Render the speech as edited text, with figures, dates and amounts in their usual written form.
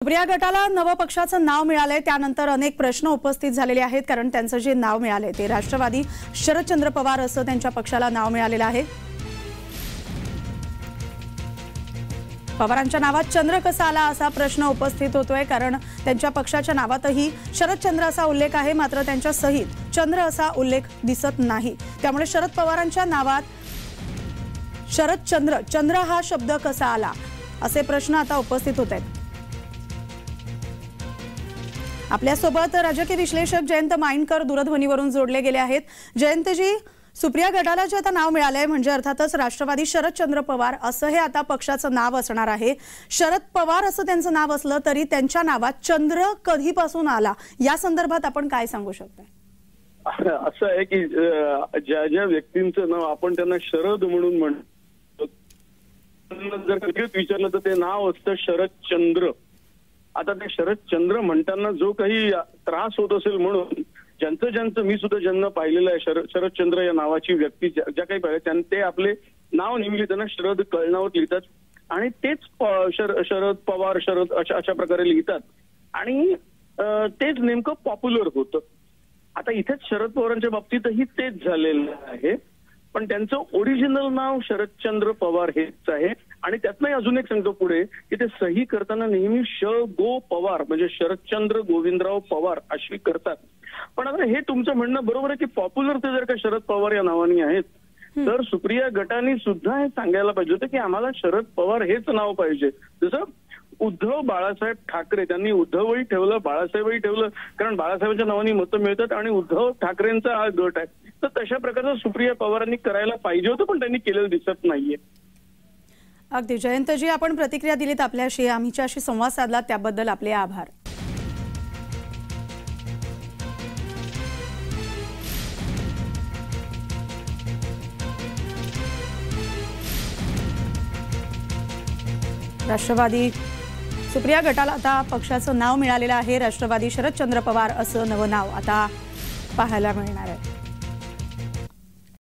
सुप्रिया गटाला नव पक्षाचं नाव मिळालंय त्यानंतर अनेक प्रश्न उपस्थित झालेले आहेत कारण त्यांचं जे नाव मिळालंय ते राष्ट्रवादी शरदचंद्र पवार असं त्यांच्या पक्षाला नाव मिळालेलं आहे। पवारांच्या नावात चंद्र कसा आला असा प्रश्न उपस्थित होतोय कारण त्यांच्या पक्षाच्या नावातही शरदचंद्र असा उल्लेख आहे मात्र त्यांच्या सहीत चंद्र असा उल्लेख दिसत नाही। त्यामुळे शरद पवारांच्या नावात शरदचंद्र चंद्र हा शब्द कसा आला असे प्रश्न आता उपस्थित होत आहेत। आपल्या सोबत राजकीय विश्लेषक जयंत माइंडकर दूरध्वनीवरून जोडले गेले आहेत। जयंतजी, सुप्रिया गटाला जे आता नाव मिळालंय म्हणजे अर्थातच राष्ट्रवादी शरदचंद्र पवार असं हे आता पक्षाचं नाव असणार आहे। शरद पवार असं त्यांचं नाव असलं तरी त्यांच्या नावात चंद्र कधीपासून आला या संदर्भात आपण काय सांगू शकता? असं आहे की ज्या ज्या व्यक्तींचं नाव आपण त्यांना शरद म्हणून म्हणतो, जर कधी विचारलं तर ते नाव असतं शरदचंद्र। आता ते शरदचंद्र म्हणताना जो काही त्रास होत असेल म्हणून ज्यांचं मी सुद्धा ज्यांना पाहिलेलं आहे शरदचंद्र या नावाची व्यक्ती ज्या काही पाहिजे ते आपले नाव नेहमी लिहिताना शरद कळणावत लिहितात आणि तेच शरद पवार शरद अशा प्रकारे लिहितात आणि तेच नेमकं पॉप्युलर होतं। आता इथेच शरद पवारांच्या बाबतीतही तेच झालेलं आहे, पण त्यांचं ओरिजिनल नाव शरदचंद्र पवार हेच आहे आणि त्यातनंही अजून एक सांगतो पुढे की ते सही करताना नेहमी गो पवार म्हणजे शरदचंद्र गोविंदराव पवार अशी करतात। पण आता हे तुमचं म्हणणं बरोबर आहे की पॉप्युलर ते जर का शरद पवार या नावाने आहेत तर सुप्रिया गटाने सुद्धा हे सांगायला पाहिजे होतं की आम्हाला शरद पवार हेच नाव पाहिजे। जसं उद्धव बाळासाहेब ठाकरे त्यांनी उद्धवही ठेवलं बाळासाहेबही ठेवलं कारण बाळासाहेबांच्या नावाने मतं मिळतात आणि उद्धव ठाकरेंचा हा गट आहे, तर तशा प्रकारचं सुप्रिया पवारांनी करायला पाहिजे होतं पण त्यांनी केलेलं दिसत नाहीये। अगदी जयंतजी, आपण प्रतिक्रिया दिलीत आपल्याशी, आमच्याशी संवाद साधला त्याबद्दल आपले आभार। राष्ट्रवादी सुप्रिया गटाला आता पक्षाचं नाव मिळालेलं आहे। राष्ट्रवादी शरदचंद्र पवार असं नवं नाव आता पाहायला मिळणार आहे।